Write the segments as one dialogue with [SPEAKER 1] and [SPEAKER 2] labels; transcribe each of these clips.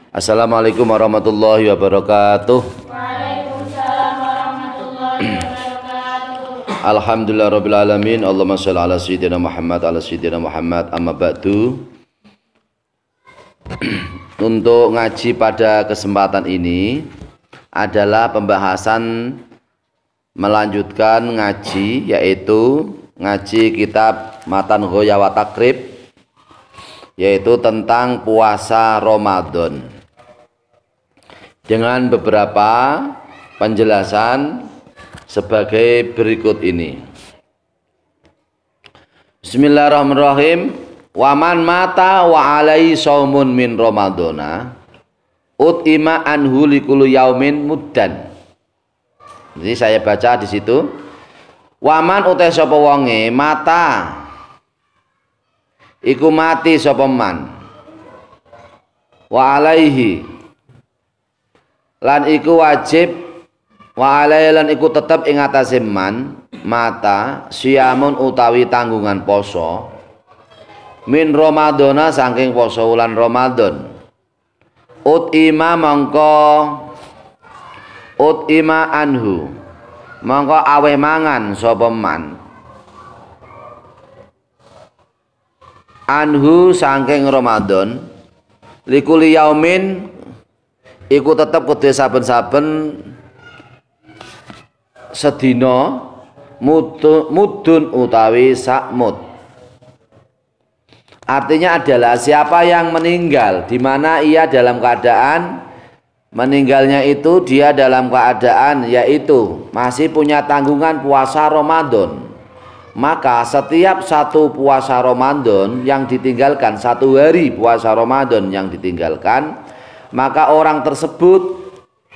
[SPEAKER 1] Assalamualaikum warahmatullahi wabarakatuh.
[SPEAKER 2] Waalaikumsalam warahmatullahi wabarakatuh.
[SPEAKER 1] Alhamdulillahirabbil alamin. Allahumma shalli ala sayyidina Muhammad amma ba'du. Untuk ngaji pada kesempatan ini adalah pembahasan melanjutkan ngaji, yaitu ngaji kitab Matan Ghoya wa Takrib, yaitu tentang puasa Ramadan, dengan beberapa penjelasan sebagai berikut ini. Bismillahirrahmanirrahim. Waman mata wa alai saumun min Ramadana utima anhu likulu yaumin muddan. Jadi saya baca di situ. Waman utai sapa wonge mata iku mati sapa man wa alaihi lan iku wajib wa alaihi lan iku tetep ing atase man mata siamun utawi tanggungan poso min Ramadana saking poso wulan Ramadan utima anhu mongko awe mangan sapa man anhu saking Ramadan likuli yaumin iku tetep kudu saben-saben sedina mudun utawi sakmud. Artinya adalah siapa yang meninggal di mana ia dalam keadaan meninggalnya itu dia dalam keadaan yaitu masih punya tanggungan puasa Ramadan, maka setiap satu puasa Ramadan yang ditinggalkan, satu hari puasa Ramadan yang ditinggalkan, maka orang tersebut,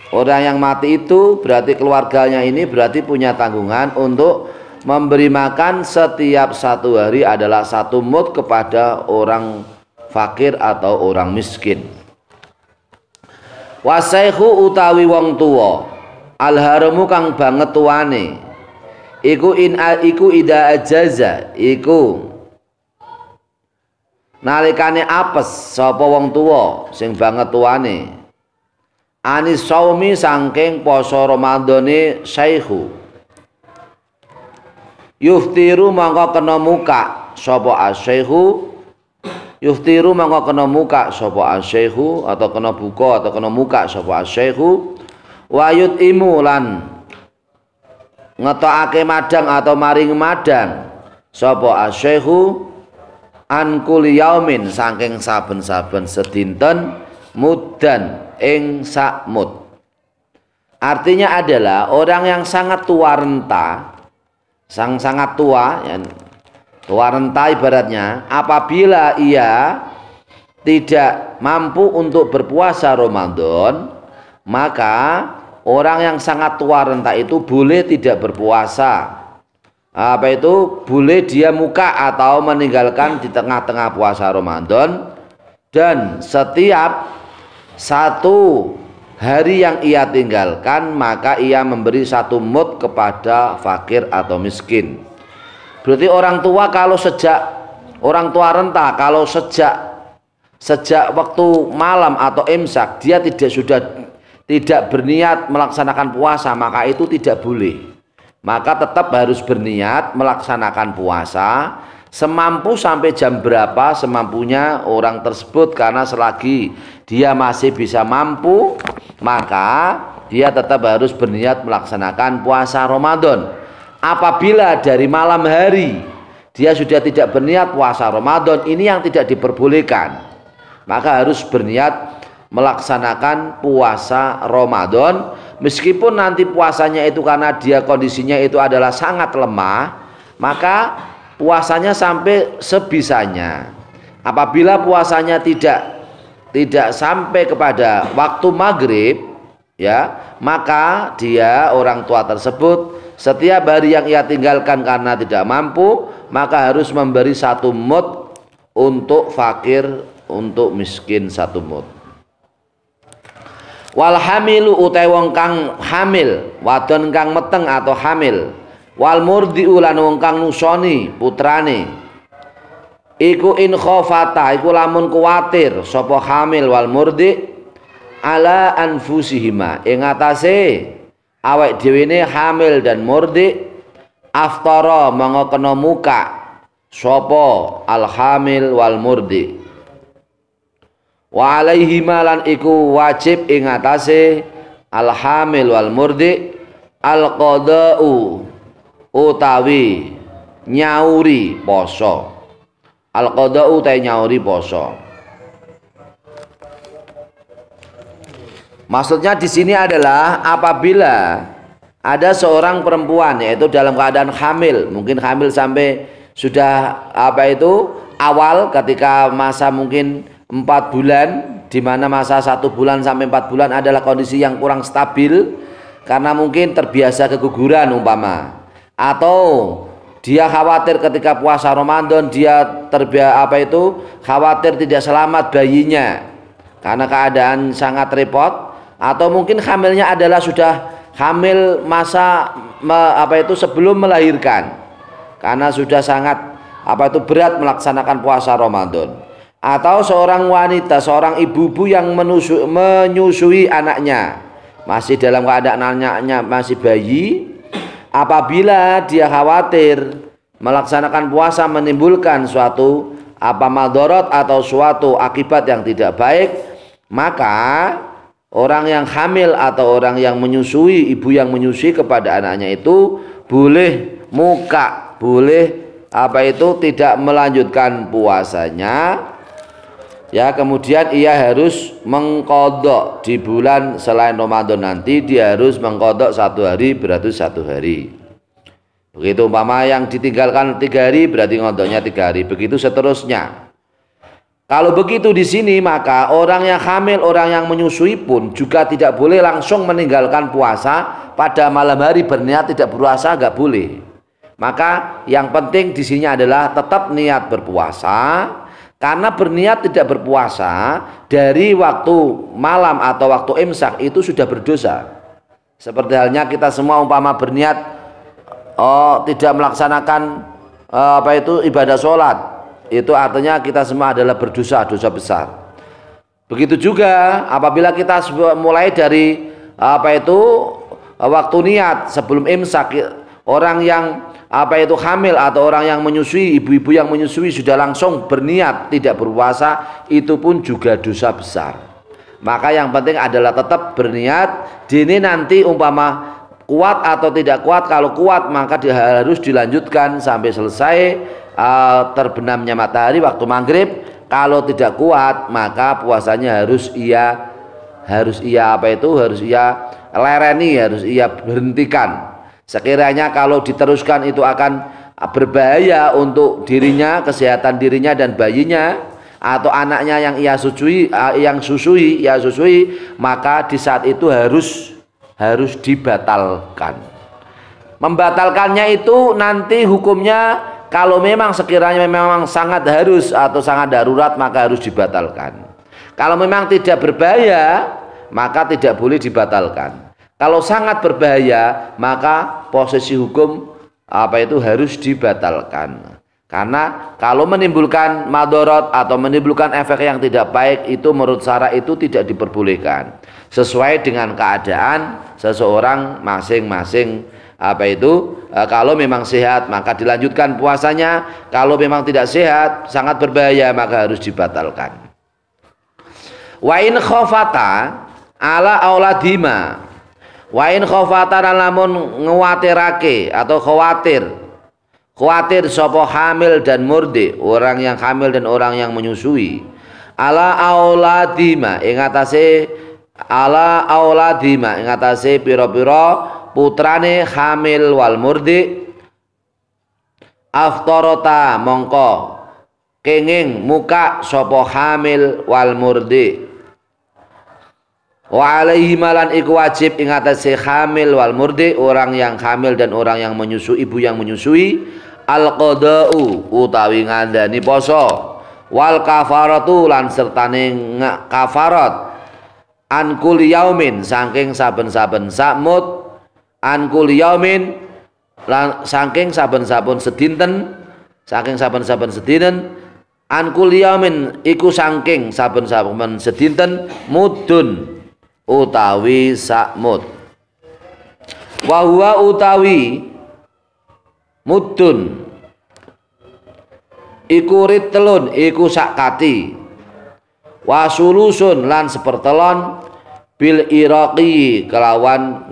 [SPEAKER 1] orang yang mati itu berarti keluarganya ini berarti punya tanggungan untuk memberi makan setiap satu hari adalah satu mud kepada orang fakir atau orang miskin. Wasaihu utawi wong tuwa alharamu kang banget tuane iku ida ajaza iku nalikane apes sapa wong tuwa sing banget tuane anis saumi saking poso Ramadane saihu yuftiru mangko kena muka sapa asyaihu yuftiru mangko kena muka sapa asyaihu atau kena buka atau kena muka sapa asyaihu wayut imulan ngetokake madang atau maring madang sapa asyaihu an kulli yaumin saking saben-saben sedinten muddan ing sak mud. Artinya adalah orang yang sangat tua renta, sangat tua ya, tua renta ibaratnya apabila ia tidak mampu untuk berpuasa Ramadan, maka orang yang sangat tua renta itu boleh tidak berpuasa. Apa itu? Boleh dia muka atau meninggalkan di tengah-tengah puasa Ramadan, dan setiap satu hari yang ia tinggalkan maka ia memberi satu mud kepada fakir atau miskin. Berarti orang tua kalau sejak orang tua renta kalau sejak waktu malam atau imsak dia tidak berniat melaksanakan puasa, maka itu tidak boleh. Maka tetap harus berniat melaksanakan puasa semampu sampai jam berapa semampunya orang tersebut, karena selagi dia masih bisa mampu maka dia tetap harus berniat melaksanakan puasa Ramadan. Apabila dari malam hari dia sudah tidak berniat puasa Ramadan, ini yang tidak diperbolehkan, maka harus berniat melaksanakan puasa Ramadan, meskipun nanti puasanya itu karena dia kondisinya itu adalah sangat lemah, maka puasanya sampai sebisanya. Apabila puasanya tidak sampai kepada waktu maghrib ya, maka dia orang tua tersebut setiap hari yang ia tinggalkan karena tidak mampu maka harus memberi satu mud untuk fakir, untuk miskin satu mud. Wal hamilu utai wong kang hamil, wadon kang meteng atau hamil, wal murdi'u lan wong kang nusoni putrane iku in khofata iku lamun kuwatir sapa hamil wal murdi ala anfusihima ing atase awake dhewe ne hamil dan murdi aftara mangko kena muka sapa al hamil wal murdi wa alaihima lan iku wajib ing atase al hamil wal murdi al qada'u utawi nyauri poso. Al qada'u ta nyauri poso. Maksudnya di sini adalah apabila ada seorang perempuan yaitu dalam keadaan hamil, mungkin hamil sampai sudah awal ketika masa mungkin 4 bulan, di mana masa 1 bulan sampai 4 bulan adalah kondisi yang kurang stabil karena mungkin terbiasa keguguran umpama, atau dia khawatir ketika puasa Ramadan dia khawatir tidak selamat bayinya karena keadaan sangat repot, atau mungkin hamilnya adalah sudah hamil masa sebelum melahirkan karena sudah sangat berat melaksanakan puasa Ramadan, atau seorang wanita, seorang ibu-ibu yang menyusui anaknya masih dalam keadaan anaknya masih bayi. Apabila dia khawatir melaksanakan puasa menimbulkan suatu madharat atau suatu akibat yang tidak baik, maka orang yang hamil atau orang yang menyusui, ibu yang menyusui kepada anaknya itu boleh muka, boleh tidak melanjutkan puasanya. Ya, kemudian ia harus mengkodok di bulan selain Ramadan nanti, dia harus mengkodok 1 hari berarti 1 hari. Begitu umpama yang ditinggalkan 3 hari berarti ngodoknya 3 hari. Begitu seterusnya. Kalau begitu di sini maka orang yang hamil, orang yang menyusui pun juga tidak boleh langsung meninggalkan puasa pada malam hari berniat tidak berpuasa, nggak boleh. Maka yang penting di sini adalah tetap niat berpuasa. Karena berniat tidak berpuasa dari waktu malam atau waktu imsak itu sudah berdosa. Seperti halnya kita semua umpama berniat tidak melaksanakan ibadah sholat, itu artinya kita semua adalah berdosa, dosa besar. Begitu juga apabila kita mulai dari waktu niat sebelum imsak, orang yang hamil atau orang yang menyusui, ibu-ibu yang menyusui sudah langsung berniat tidak berpuasa, itu pun juga dosa besar. Maka yang penting adalah tetap berniat. Ini nanti umpama kuat atau tidak kuat, kalau kuat maka harus dilanjutkan sampai selesai terbenamnya matahari waktu maghrib. Kalau tidak kuat maka puasanya harus ia lereni, harus ia berhentikan. Sekiranya kalau diteruskan itu akan berbahaya untuk dirinya, kesehatan dirinya dan bayinya atau anaknya yang ia susui, maka di saat itu harus dibatalkan. Membatalkannya itu nanti hukumnya kalau memang sekiranya memang sangat harus atau sangat darurat maka harus dibatalkan. Kalau memang tidak berbahaya maka tidak boleh dibatalkan. Kalau sangat berbahaya maka posisi hukum harus dibatalkan. Karena kalau menimbulkan madharat atau menimbulkan efek yang tidak baik itu menurut syara itu tidak diperbolehkan. Sesuai dengan keadaan seseorang masing-masing. Kalau memang sehat maka dilanjutkan puasanya. Kalau memang tidak sehat, sangat berbahaya maka harus dibatalkan. Wa in khafata ala auladima. Wa in khafatan lamun nguwatirake atau khawatir sapa hamil dan murdi, orang yang hamil dan orang yang menyusui, ala auladima ing atase pira-pira putrane hamil wal murdi, aftarata mongko kenging muka sapa hamil wal murdi. Wa alaihi malan iku wajib ing atase hamil wal murdi, orang yang hamil dan orang yang menyusui, ibu yang menyusui, al qada'u utawi ngandani poso, wal kafaratu lan sertane kafarat, an kulli yaumin saking saben-saben sakmut, an kulli yaumin lan saking saben-saben sedinten, an kulli yaumin iku saking saben-saben sedinten, mudun utawi sakmut. Wa huwa utawi mudun iku ritelun iku sakati. Wa sulusun lan sepertelon bil Iraqi kelawan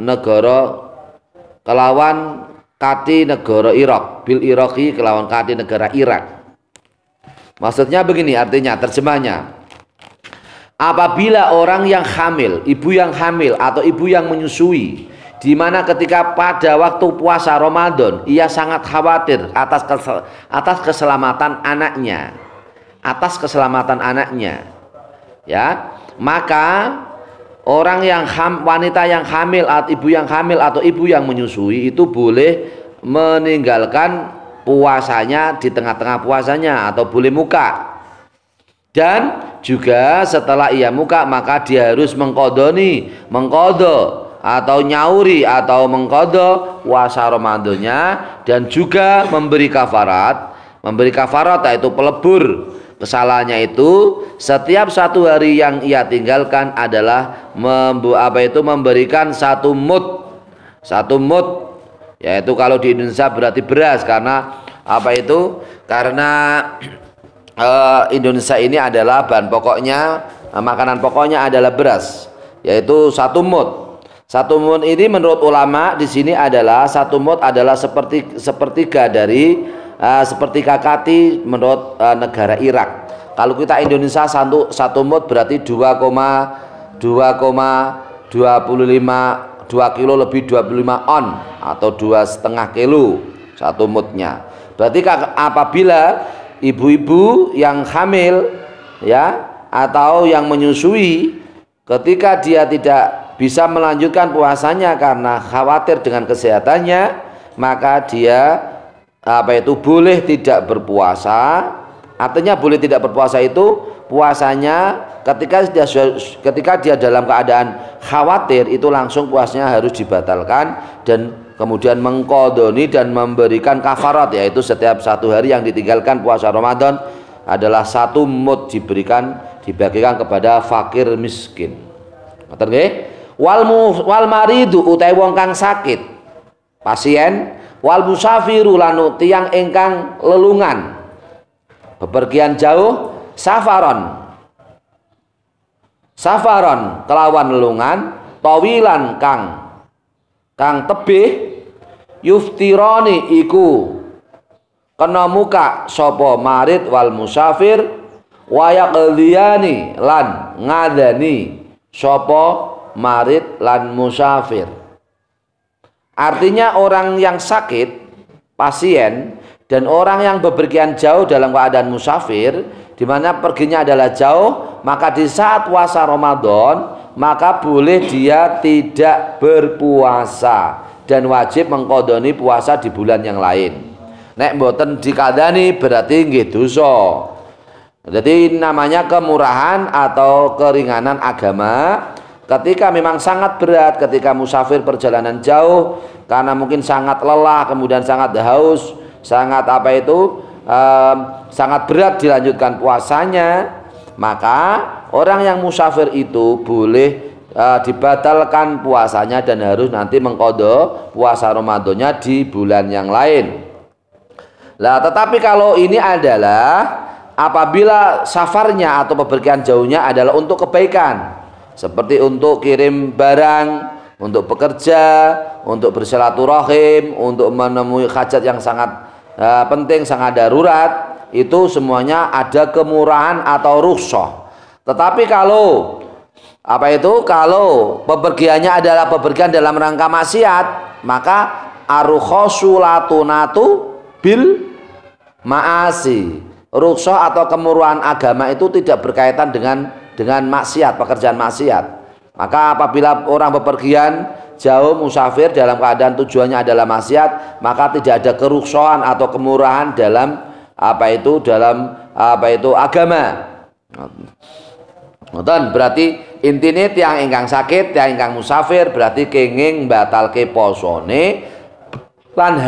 [SPEAKER 1] kati negara Irak, bil Iraqi kelawan kati negara Irak. Maksudnya begini, artinya terjemahnya, apabila orang yang hamil, ibu yang hamil atau ibu yang menyusui, di mana ketika pada waktu puasa Ramadan ia sangat khawatir atas keselamatan anaknya, ya, maka orang yang wanita yang hamil atau ibu yang hamil atau ibu yang menyusui itu boleh meninggalkan puasanya di tengah-tengah puasanya atau boleh muka. Dan juga setelah ia muka maka dia harus mengqadha atau nyauri atau mengqadha puasa Ramadannya, dan juga memberi kafarat yaitu pelebur kesalahannya itu. Setiap satu hari yang ia tinggalkan adalah memberikan satu mud, yaitu kalau di Indonesia berarti beras, karena Indonesia ini adalah bahan pokoknya, makanan pokoknya adalah beras, yaitu satu mud. Satu mud ini menurut ulama di sini adalah satu mud adalah sepertiga kati menurut negara Irak. Kalau kita Indonesia satu mud berarti 2 kilo lebih 25 on atau 2,5 kilo satu mudnya. Berarti apabila ibu-ibu yang hamil, ya, atau yang menyusui, ketika dia tidak bisa melanjutkan puasanya karena khawatir dengan kesehatannya, maka dia boleh tidak berpuasa. Artinya boleh tidak berpuasa itu puasanya ketika dia dalam keadaan khawatir itu langsung puasanya harus dibatalkan, dan kemudian mengqadhoni dan memberikan kafarat, yaitu setiap satu hari yang ditinggalkan puasa Ramadan adalah satu mud dibagikan kepada fakir miskin. Ngoten nggih? Wal maridu utawi wong kang sakit, pasien, wal musafiru lan tiyang ingkang lelungan bepergian jauh, safaron kelawan lelungan, tawilan kang tebih, yuftironi iku kena muka sapa marid wal musafir, wa yaqdhiyani lan ngadani sapa marid lan musafir. Artinya orang yang sakit, pasien, dan orang yang bepergian jauh dalam keadaan musafir, di mana perginya adalah jauh, maka di saat puasa Ramadan maka boleh dia tidak berpuasa dan wajib mengqadhani puasa di bulan yang lain. Nek mboten dikadani berarti nggih dosa. Jadi namanya kemurahan atau keringanan agama ketika memang sangat berat, ketika musafir perjalanan jauh karena mungkin sangat lelah, kemudian sangat haus, sangat sangat berat dilanjutkan puasanya, maka orang yang musafir itu boleh dibatalkan puasanya dan harus nanti mengqadha puasa Ramadannya di bulan yang lain. Lah, tetapi kalau ini adalah apabila safarnya atau bepergian jauhnya adalah untuk kebaikan, seperti untuk kirim barang, untuk bekerja, untuk bersilaturahim, untuk menemui hajat yang sangat penting, sangat darurat, itu semuanya ada kemurahan atau rukhsah. Tetapi kalau kalau bepergiannya adalah bepergian dalam rangka maksiat, maka arukhosulatun bil ma'asi. Rukhsah atau kemurahan agama itu tidak berkaitan dengan maksiat, pekerjaan maksiat. Maka apabila orang bepergian jauh musafir dalam keadaan tujuannya adalah maksiat, maka tidak ada kerukhsahan atau kemurahan dalam agama. Ngoten, berarti intine tiang ingkang sakit, tiang ingkang musafir berarti kenging batalke posone dan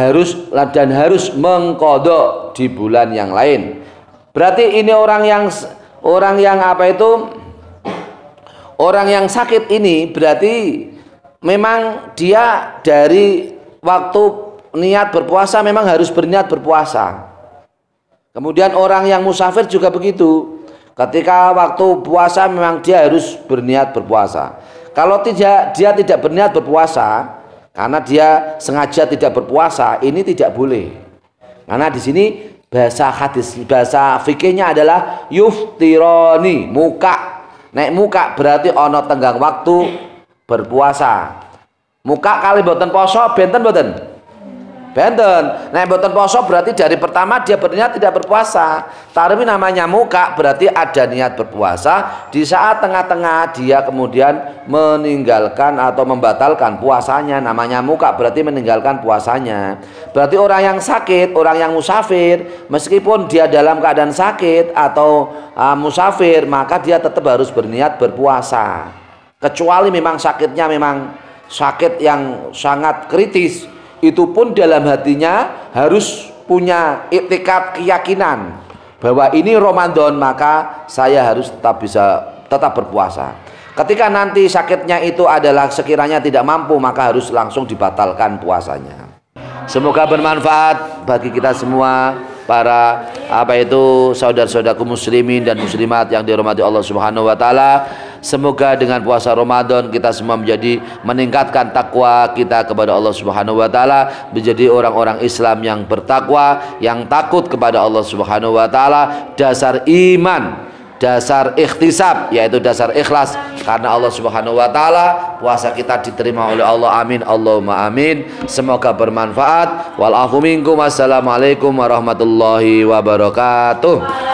[SPEAKER 1] harus mengqadha di bulan yang lain. Berarti ini orang yang Orang yang sakit ini berarti memang dia dari waktu niat berpuasa memang harus berniat berpuasa. Kemudian orang yang musafir juga begitu. Ketika waktu puasa memang dia harus berniat berpuasa. Kalau tidak, dia tidak berniat berpuasa karena dia sengaja tidak berpuasa, ini tidak boleh. Karena di sini bahasa hadis, bahasa fikihnya adalah yuftironi, muka. Nek muka berarti ono tenggang waktu berpuasa. Muka kali boten poso benten boten. Benten. Nek boten poso berarti dari pertama dia berniat tidak berpuasa. Tapi namanya muka berarti ada niat berpuasa. Di saat tengah-tengah dia kemudian meninggalkan atau membatalkan puasanya, namanya muka berarti meninggalkan puasanya. Berarti orang yang sakit, orang yang musafir, meskipun dia dalam keadaan sakit atau musafir, maka dia tetap harus berniat berpuasa. Kecuali memang sakitnya memang sakit yang sangat kritis, itu pun dalam hatinya harus punya iktikad, keyakinan bahwa ini Ramadan, maka saya harus tetap berpuasa. Ketika nanti sakitnya itu adalah sekiranya tidak mampu, maka harus langsung dibatalkan puasanya. Semoga bermanfaat bagi kita semua, para saudara-saudaraku muslimin dan muslimat yang dirahmati Allah Subhanahu wa taala. Semoga dengan puasa Ramadan kita semua meningkatkan takwa kita kepada Allah Subhanahu wa taala, menjadi orang-orang Islam yang bertakwa, yang takut kepada Allah Subhanahu wa taala. Dasar iman, dasar ikhtisab, yaitu dasar ikhlas karena Allah Subhanahu wa taala. Puasa kita diterima oleh Allah, amin Allahumma amin. Semoga bermanfaat. Wal afu minkum. Wassalamualaikum warahmatullahi wabarakatuh.